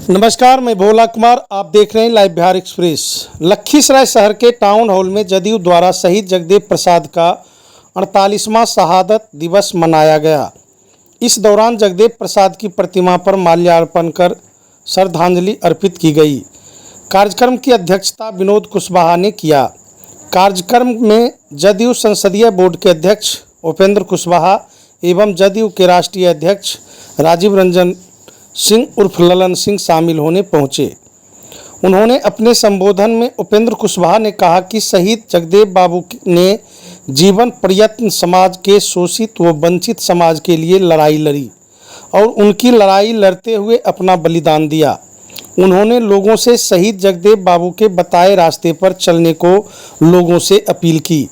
नमस्कार, मैं भोला कुमार। आप देख रहे हैं लाइव बिहार एक्सप्रेस। लखीसराय शहर के टाउन हॉल में जदयू द्वारा शहीद जगदेव प्रसाद का 48वां शहादत दिवस मनाया गया। इस दौरान जगदेव प्रसाद की प्रतिमा पर माल्यार्पण कर श्रद्धांजलि अर्पित की गई। कार्यक्रम की अध्यक्षता विनोद कुशवाहा ने किया। कार्यक्रम में जदयू संसदीय बोर्ड के अध्यक्ष उपेंद्र कुशवाहा एवं जदयू के राष्ट्रीय अध्यक्ष राजीव रंजन सिंह उर्फ ललन सिंह शामिल होने पहुंचे। उन्होंने अपने संबोधन में उपेंद्र कुशवाहा ने कहा कि शहीद जगदेव बाबू ने जीवन प्रयत्न समाज के शोषित व वंचित समाज के लिए लड़ाई लड़ी और उनकी लड़ाई लड़ते हुए अपना बलिदान दिया। उन्होंने लोगों से शहीद जगदेव बाबू के बताए रास्ते पर चलने को लोगों से अपील की।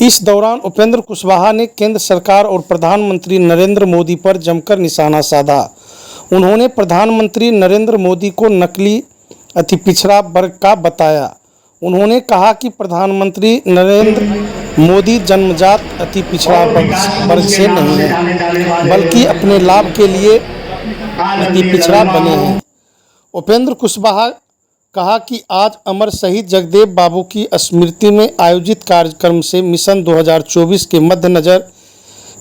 इस दौरान उपेंद्र कुशवाहा ने केंद्र सरकार और प्रधानमंत्री नरेंद्र मोदी पर जमकर निशाना साधा। उन्होंने प्रधानमंत्री नरेंद्र मोदी को नकली अति पिछड़ा वर्ग का बताया। उन्होंने कहा कि प्रधानमंत्री नरेंद्र मोदी जन्मजात अति पिछड़ा वर्ग से नहीं है, बल्कि अपने लाभ के लिए अति पिछड़ा बने हैं। उपेंद्र कुशवाहा कहा कि आज अमर शहीद जगदेव बाबू की स्मृति में आयोजित कार्यक्रम से मिशन 2024 के मद्देनजर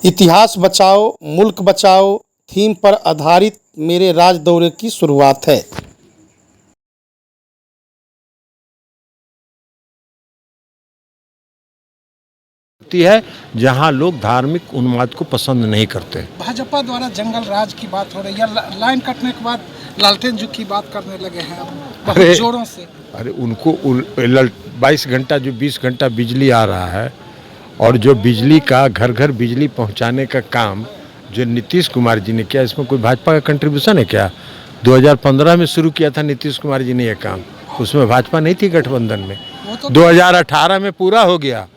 इतिहास बचाओ मुल्क बचाओ थीम पर आधारित मेरे राज दौरे की शुरुआत है। है जहां लोग धार्मिक उन्माद को पसंद नहीं करते। भाजपा द्वारा जंगल राज की बात हो रही है, लाइन कटने के बाद लालटेन जुग की बात करने लगे हैं बहुत जोरों से। अरे उनको 22 घंटा जो 20 घंटा बिजली आ रहा है और जो बिजली का घर घर बिजली पहुंचाने का काम जो नीतीश कुमार जी ने किया, इसमें कोई भाजपा का कंट्रीब्यूशन है क्या? 2015 में शुरू किया था नीतीश कुमार जी ने यह काम, उसमें भाजपा नहीं थी गठबंधन में। 2018 में पूरा हो गया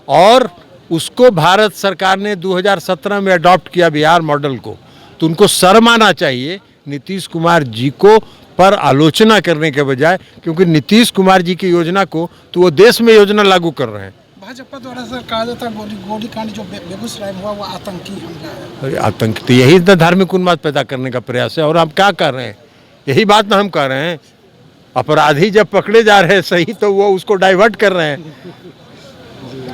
और उसको भारत सरकार ने 2017 में अडॉप्ट किया बिहार मॉडल को। तो उनको शर्म आना चाहिए नीतीश कुमार जी को पर आलोचना करने के बजाय, क्योंकि नीतीश कुमार जी की योजना को तो वो देश में योजना लागू कर रहे हैं। भाजपा द्वारा सर कहा जाता है गोलीकांड जो बेगूसराय में हुआ वो आतंकी हमला है। अरे आतंक तो यही तो धार्मिक उन्माद पैदा करने का प्रयास है। और हम क्या कर रहे हैं? यही बात ना हम कह रहे हैं। अपराधी जब पकड़े जा रहे हैं सही, तो वो उसको डाइवर्ट कर रहे हैं।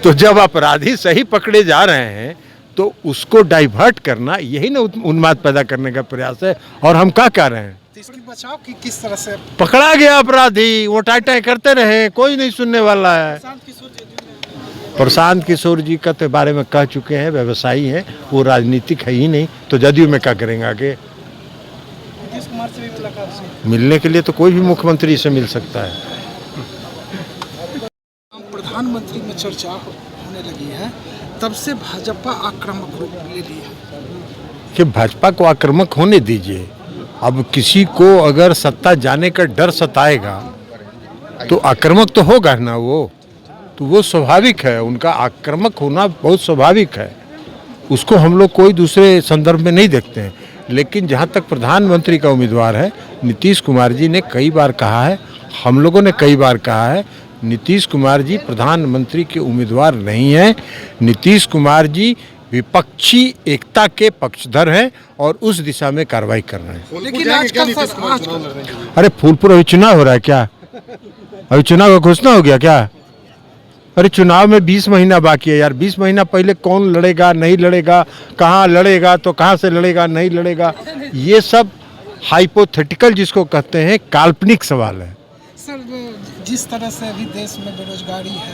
तो जब अपराधी सही पकड़े जा रहे हैं तो उसको डाइवर्ट करना यही ना उन्माद पैदा करने का प्रयास है। और हम क्या कर रहे हैं? इसकी बचाव की किस तरह से? पकड़ा गया अपराधी, वो टाई करते रहे, कोई नहीं सुनने वाला है। प्रशांत किशोर जी का तो बारे में कह चुके हैं, व्यवसायी हैं, वो राजनीतिक है ही नहीं, तो जदयू में क्या करेंगे आगे? नीतीश कुमार से भी मुलाकात मिलने के लिए तो कोई भी मुख्यमंत्री से मिल सकता है। प्रधानमंत्री में चर्चा होने लगी है, तब से भाजपा आक्रामक रूप ले ली है कि भाजपा को आक्रामक होने दीजिए। अब किसी को अगर सत्ता जाने का डर सताएगा तो आक्रामक तो होगा ना वो स्वाभाविक है। उनका आक्रामक होना बहुत स्वाभाविक है, उसको हम लोग कोई दूसरे संदर्भ में नहीं देखते हैं। लेकिन जहाँ तक प्रधानमंत्री का उम्मीदवार है, नीतीश कुमार जी ने कई बार कहा है, हम लोगों ने कई बार कहा है, नीतीश कुमार जी प्रधानमंत्री के उम्मीदवार नहीं हैं। नीतीश कुमार जी विपक्षी एकता के पक्षधर हैं और उस दिशा में कार्रवाई कर रहे हैं। लेकिन आजकल अरे फूलपुर अभी चुनाव हो रहा है क्या? अभी चुनाव का घोषणा हो गया क्या? अरे चुनाव में 20 महीना बाकी है यार। 20 महीना पहले कौन लड़ेगा नहीं लड़ेगा, कहाँ लड़ेगा, तो कहाँ से लड़ेगा नहीं लड़ेगा, ये सब हाइपोथेटिकल जिसको कहते हैं काल्पनिक सवाल है। सर जिस तरह से अभी देश में बेरोजगारी है,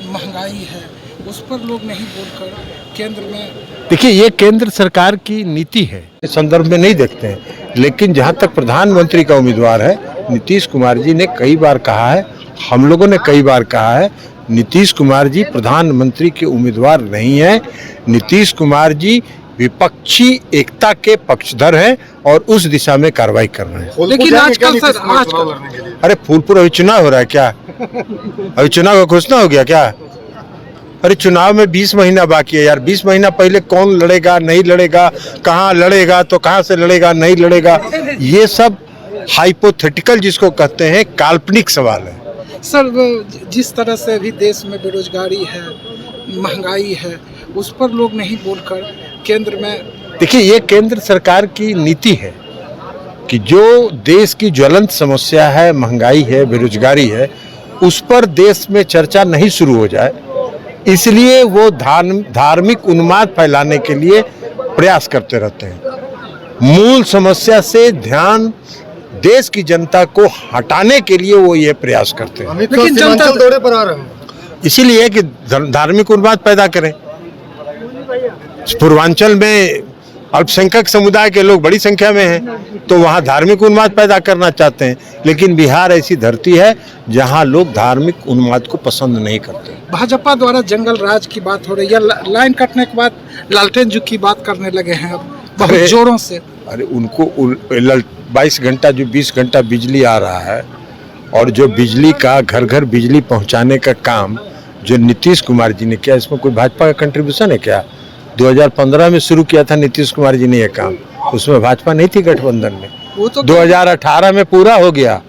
महंगाई है, उस पर लोग नहीं बोलकर केंद्र में, देखिए ये केंद्र सरकार की नीति है, इस संदर्भ में नहीं देखते हैं। लेकिन जहाँ तक प्रधानमंत्री का उम्मीदवार है, नीतीश कुमार जी ने कई बार कहा है, हम लोगों ने कई बार कहा है, नीतीश कुमार जी प्रधानमंत्री के उम्मीदवार नहीं हैं। नीतीश कुमार जी विपक्षी एकता के पक्षधर हैं और उस दिशा में कार्रवाई कर रहे हैं। लेकिन आजकल सर अरे फूलपुर अभी चुनाव हो रहा है क्या? अभी चुनाव का घोषणा हो गया क्या? अरे चुनाव में 20 महीना बाकी है यार। 20 महीना पहले कौन लड़ेगा नहीं लड़ेगा, कहाँ लड़ेगा, तो कहाँ से लड़ेगा नहीं लड़ेगा, ये सब हाइपोथेटिकल जिसको कहते हैं काल्पनिक सवाल है। सर जिस तरह से अभी देश में बेरोजगारी है, महंगाई है, उस पर लोग नहीं बोलकर केंद्र में, देखिए ये केंद्र सरकार की नीति है, कि जो देश की ज्वलंत समस्या है, महंगाई है, बेरोजगारी है, उस पर देश में चर्चा नहीं शुरू हो जाए, इसलिए वो धार्मिक उन्माद फैलाने के लिए प्रयास करते रहते हैं। मूल समस्या से ध्यान देश की जनता को हटाने के लिए वो ये प्रयास करते हैं, लेकिन जनता दौरे पर आ रहे हैं। इसीलिए कि धार्मिक उन्माद पैदा करें। पूर्वांचल में अल्पसंख्यक समुदाय के लोग बड़ी संख्या में हैं, तो वहाँ धार्मिक उन्माद पैदा करना चाहते हैं। लेकिन बिहार ऐसी धरती है जहाँ लोग धार्मिक उन्माद को पसंद नहीं करते। भाजपा द्वारा जंगल राज की बात हो रही है, लाइन कटने के बाद लालटेन जुग की बात करने लगे हैं अब बहुत जोरों से। अरे उनको 22 घंटा जो 20 घंटा बिजली आ रहा है, और जो बिजली का घर घर बिजली पहुंचाने का काम जो नीतीश कुमार जी ने किया, इसमें कोई भाजपा का कंट्रीब्यूशन है क्या? 2015 में शुरू किया था नीतीश कुमार जी ने ये काम, उसमें भाजपा नहीं थी गठबंधन में। वो तो 2018 में पूरा हो गया,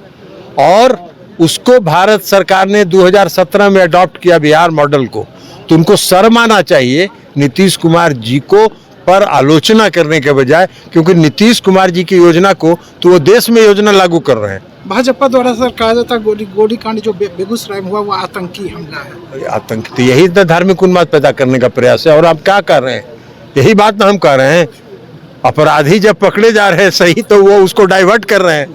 और उसको भारत सरकार ने 2017 में अडॉप्ट किया बिहार मॉडल को। तो उनको शर्म आना चाहिए नीतीश कुमार जी को पर आलोचना करने के बजाय, क्योंकि नीतीश कुमार जी की योजना को तो वो देश में योजना लागू कर रहे हैं। भाजपा द्वारा सर कहा जाता है गोलीकांड जो बेगूसराय में हुआ वो आतंकी हमला है। आतंक तो यही तो धार्मिक उन्माद पैदा करने का प्रयास है। और आप क्या कर रहे हैं? यही बात ना हम कह रहे हैं। अपराधी जब पकड़े जा रहे हैं सही, तो वो उसको डाइवर्ट कर रहे हैं।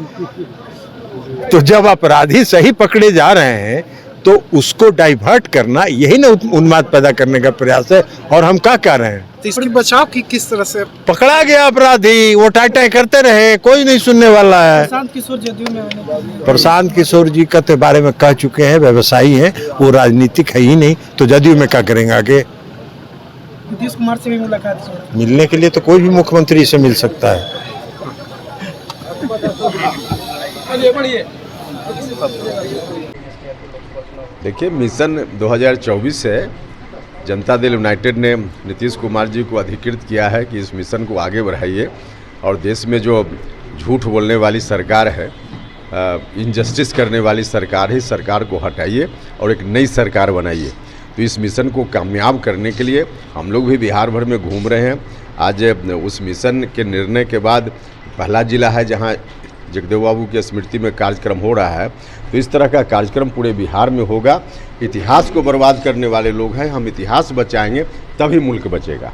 तो जब अपराधी सही पकड़े जा रहे हैं तो उसको डाइवर्ट करना यही ना उन्माद पैदा करने का प्रयास है। और हम क्या कर रहे हैं? तो इसकी बचाव की किस तरह से? पकड़ा गया अपराधी, वो टाई करते रहे, कोई नहीं सुनने वाला है। प्रशांत किशोर जी का तो बारे में कह चुके हैं, व्यवसायी हैं, वो राजनीतिक है ही नहीं, तो जदयू में क्या करेंगे आगे? नीतीश कुमार से भी मुलाकात मिलने के लिए तो कोई भी मुख्यमंत्री से मिल सकता है। देखिए, मिशन 2024 है। जनता दल यूनाइटेड ने नीतीश कुमार जी को अधिकृत किया है कि इस मिशन को आगे बढ़ाइए और देश में जो झूठ बोलने वाली सरकार है, इनजस्टिस करने वाली सरकार है, सरकार को हटाइए और एक नई सरकार बनाइए। तो इस मिशन को कामयाब करने के लिए हम लोग भी बिहार भर में घूम रहे हैं। आज उस मिशन के निर्णय के बाद पहला जिला है जहां जगदेव बाबू की स्मृति में कार्यक्रम हो रहा है। तो इस तरह का कार्यक्रम पूरे बिहार में होगा। इतिहास को बर्बाद करने वाले लोग हैं, हम इतिहास बचाएंगे तभी मुल्क बचेगा।